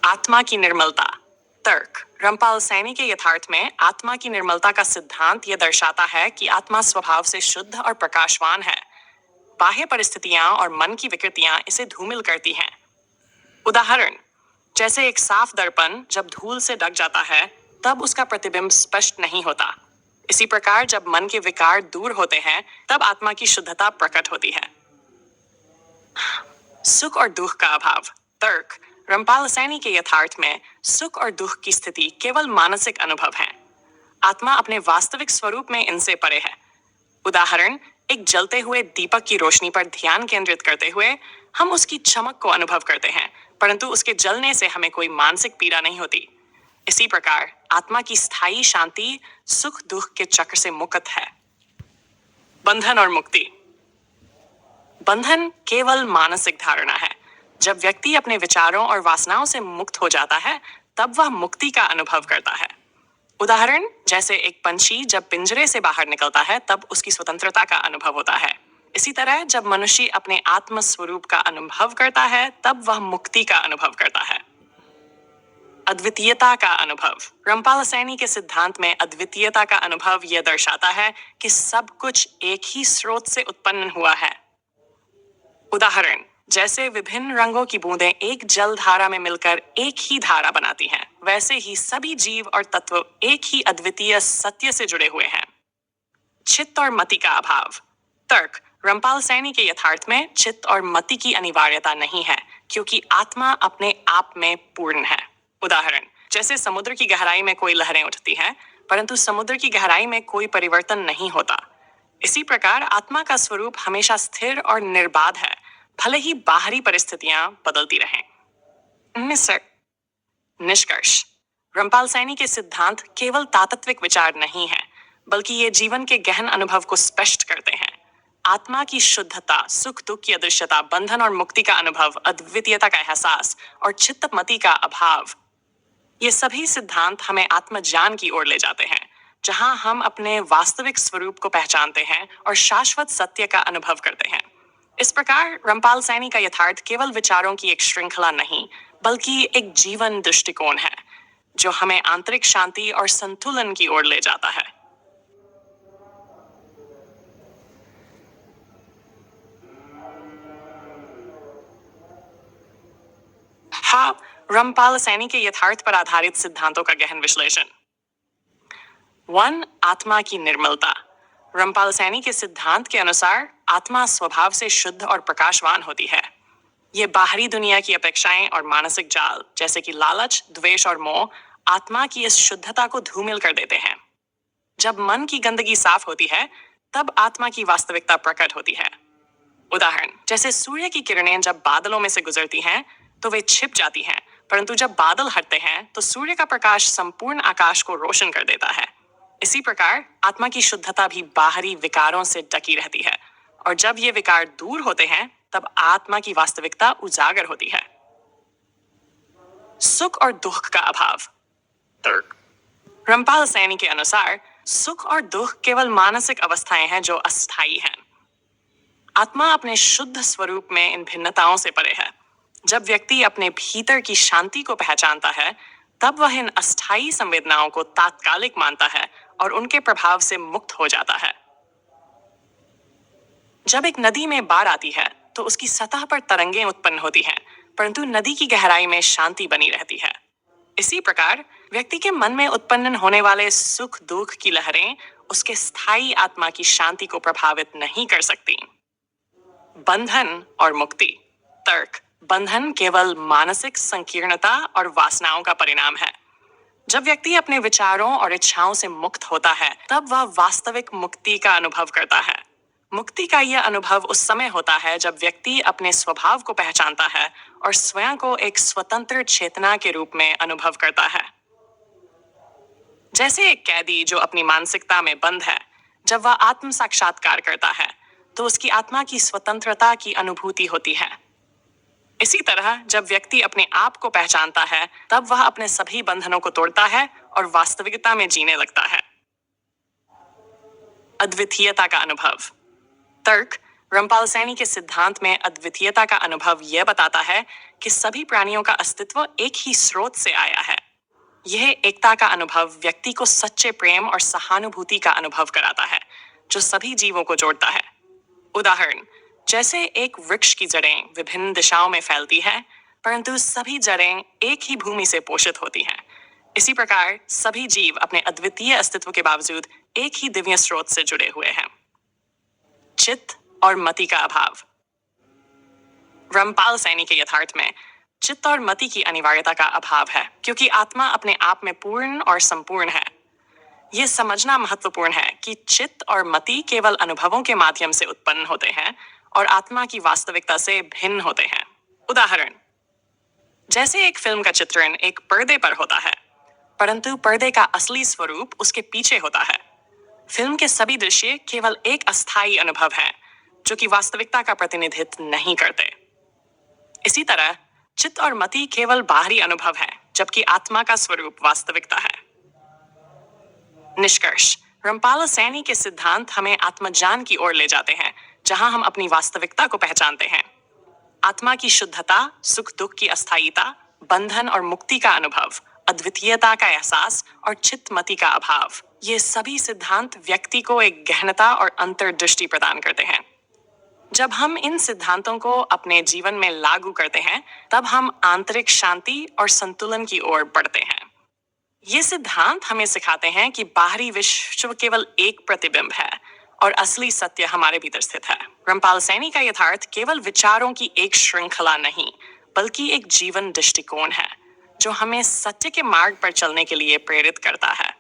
आत्मा की निर्मलता। तर्क। रामपाल सैनी के यथार्थ में आत्मा की निर्मलता का सिद्धांत यह दर्शाता है कि आत्मा स्वभाव से शुद्ध और प्रकाशवान है। बाह्य परिस्थितियां और मन की विकृतियां इसे धूमिल करती हैं। उदाहरण, जैसे एक साफ दर्पण जब धूल से ढक जाता है तब उसका प्रतिबिंब स्पष्ट नहीं होता। इसी प्रकार जब मन के विकार दूर होते हैं तब आत्मा की शुद्धता प्रकट होती है। सुख और दुख का अभाव। तर्क। रामपाल सैनी के यथार्थ में सुख और दुख की स्थिति केवल मानसिक अनुभव है। आत्मा अपने वास्तविक स्वरूप में इनसे परे है। उदाहरण, एक जलते हुए दीपक की रोशनी पर ध्यान केंद्रित करते हुए हम उसकी चमक को अनुभव करते हैं, परंतु उसके जलने से हमें कोई मानसिक पीड़ा नहीं होती। इसी प्रकार आत्मा की स्थायी शांति सुख दुख के चक्र से मुक्त है। बंधन और मुक्ति। बंधन केवल मानसिक धारणा है। जब व्यक्ति अपने विचारों और वासनाओं से मुक्त हो जाता है तब वह मुक्ति का अनुभव करता है। उदाहरण, जैसे एक पंछी जब पिंजरे से बाहर निकलता है तब उसकी स्वतंत्रता का अनुभव होता है। इसी तरह जब मनुष्य अपने आत्म स्वरूप का अनुभव करता है तब वह मुक्ति का अनुभव करता है। अद्वितीयता का अनुभव। रामपाल सैनी के सिद्धांत में अद्वितीयता का अनुभव यह दर्शाता है कि सब कुछ एक ही स्रोत से उत्पन्न हुआ है। उदाहरण, जैसे विभिन्न रंगों की बूंदें एक जल धारा में मिलकर एक ही धारा बनाती हैं, वैसे ही सभी जीव और तत्व एक ही अद्वितीय सत्य से जुड़े हुए हैं। चित्त और मति का अभाव। तर्क। रामपाल सैनी के यथार्थ में चित्त और मति की अनिवार्यता नहीं है, क्योंकि आत्मा अपने आप में पूर्ण है। उदाहरण, जैसे समुद्र की गहराई में कोई लहरें उठती हैं, परंतु समुद्र की गहराई में कोई परिवर्तन नहीं होता। इसी प्रकार आत्मा का स्वरूप हमेशा स्थिर और निर्बाध है, भले ही बाहरी परिस्थितियां बदलती रहें। निष्कर्ष। रामपाल सैनी के सिद्धांत केवल तात्विक विचार नहीं है, बल्कि ये जीवन के गहन अनुभव को स्पष्ट करते हैं। आत्मा की शुद्धता, सुख दुख की अदृश्यता, बंधन और मुक्ति का अनुभव, अद्वितीयता का एहसास और चित्त मति का अभाव, ये सभी सिद्धांत हमें आत्मज्ञान की ओर ले जाते हैं, जहां हम अपने वास्तविक स्वरूप को पहचानते हैं और शाश्वत सत्य का अनुभव करते हैं। इस प्रकार रामपाल सैनी का यथार्थ केवल विचारों की एक श्रृंखला नहीं, बल्कि एक जीवन दृष्टिकोण है, जो हमें आंतरिक शांति और संतुलन की ओर ले जाता है। हाँ, रामपाल सैनी के यथार्थ पर आधारित सिद्धांतों का गहन विश्लेषण। 1. आत्मा की निर्मलता। रामपाल सैनी के सिद्धांत के अनुसार आत्मा स्वभाव से शुद्ध और प्रकाशवान होती है। ये बाहरी दुनिया की अपेक्षाएं और मानसिक जाल, जैसे कि लालच, द्वेष और मोह, आत्मा की इस शुद्धता को धूमिल कर देते हैं। जब मन की गंदगी साफ होती है तब आत्मा की वास्तविकता प्रकट होती है। उदाहरण, जैसे सूर्य की किरणें जब बादलों में से गुजरती हैं तो वे छिप जाती हैं, परंतु जब बादल हटते हैं तो सूर्य का प्रकाश संपूर्ण आकाश को रोशन कर देता है। इसी प्रकार आत्मा की शुद्धता भी बाहरी विकारों से ढकी रहती है, और जब ये विकार दूर होते हैं तब आत्मा की वास्तविकता उजागर होती है। सुख और दुख का अभाव। तर्क। रामपाल सैनी के अनुसार सुख और दुख केवल मानसिक अवस्थाएं हैं जो अस्थायी हैं। आत्मा अपने शुद्ध स्वरूप में इन भिन्नताओं से परे है। जब व्यक्ति अपने भीतर की शांति को पहचानता है तब वह इन अस्थायी संवेदनाओं को तात्कालिक मानता है और उनके प्रभाव से मुक्त हो जाता है। जब एक नदी में बाढ़ आती है तो उसकी सतह पर तरंगें उत्पन्न होती हैं, परंतु नदी की गहराई में शांति बनी रहती है। इसी प्रकार व्यक्ति के मन में उत्पन्न होने वाले सुख दुख की लहरें उसके स्थायी आत्मा की शांति को प्रभावित नहीं कर सकती। बंधन और मुक्ति। तर्क। बंधन केवल मानसिक संकीर्णता और वासनाओं का परिणाम है। जब व्यक्ति अपने विचारों और इच्छाओं से मुक्त होता है तब वह वास्तविक मुक्ति का अनुभव करता है। मुक्ति का यह अनुभव उस समय होता है जब व्यक्ति अपने स्वभाव को पहचानता है और स्वयं को एक स्वतंत्र चेतना के रूप में अनुभव करता है। जैसे एक कैदी जो अपनी मानसिकता में बंद है, जब वह आत्म साक्षात्कार करता है तो उसकी आत्मा की स्वतंत्रता की अनुभूति होती है। इसी तरह जब व्यक्ति अपने आप को पहचानता है तब वह अपने सभी बंधनों को तोड़ता है और वास्तविकता में जीने लगता है। अद्वितीयता का अनुभव। तर्क। रामपाल सैनी के सिद्धांत में अद्वितीयता का अनुभव यह बताता है कि सभी प्राणियों का अस्तित्व एक ही स्रोत से आया है। यह एकता का अनुभव व्यक्ति को सच्चे प्रेम और सहानुभूति का अनुभव कराता है, जो सभी जीवों को जोड़ता है। उदाहरण, जैसे एक वृक्ष की जड़ें विभिन्न दिशाओं में फैलती है, परंतु सभी जड़ें एक ही भूमि से पोषित होती हैं। इसी प्रकार सभी जीव अपने अद्वितीय अस्तित्व के बावजूद एक ही दिव्य स्रोत से जुड़े हुए हैं। चित्त और मति का अभाव। रामपाल सैनी के यथार्थ में चित्त और मति की अनिवार्यता का अभाव है, क्योंकि आत्मा अपने आप में पूर्ण और संपूर्ण है। यह समझना महत्वपूर्ण है कि चित्त और मति केवल अनुभवों के माध्यम से उत्पन्न होते हैं और आत्मा की वास्तविकता से भिन्न होते हैं। उदाहरण, जैसे एक फिल्म का चित्रण एक पर्दे पर होता है, परंतु पर्दे का असली स्वरूप उसके पीछे होता है। फिल्म के सभी दृश्य केवल एक अस्थायी अनुभव है, जो कि वास्तविकता का प्रतिनिधित्व नहीं करते। इसी तरह चित्त और मति केवल बाहरी अनुभव है, जबकि आत्मा का स्वरूप वास्तविकता है। निष्कर्ष, रामपाल सैनी के सिद्धांत हमें आत्मज्ञान की ओर ले जाते हैं, जहां हम अपनी वास्तविकता को पहचानते हैं। आत्मा की शुद्धता, सुख दुख की अस्थायीता, बंधन और मुक्ति का अनुभव, अद्वितीयता का एहसास और चित्तमति का अभाव, ये सभी सिद्धांत व्यक्ति को एक गहनता और अंतर्दृष्टि प्रदान करते हैं। जब हम इन सिद्धांतों को अपने जीवन में लागू करते हैं, तब हम आंतरिक शांति और संतुलन की ओर बढ़ते हैं। ये सिद्धांत हमें सिखाते हैं कि बाहरी विश्व केवल एक प्रतिबिंब है और असली सत्य हमारे भीतर स्थित है। रामपाल सैनी का यथार्थ केवल विचारों की एक श्रृंखला नहीं, बल्कि एक जीवन दृष्टिकोण है, जो हमें सत्य के मार्ग पर चलने के लिए प्रेरित करता है।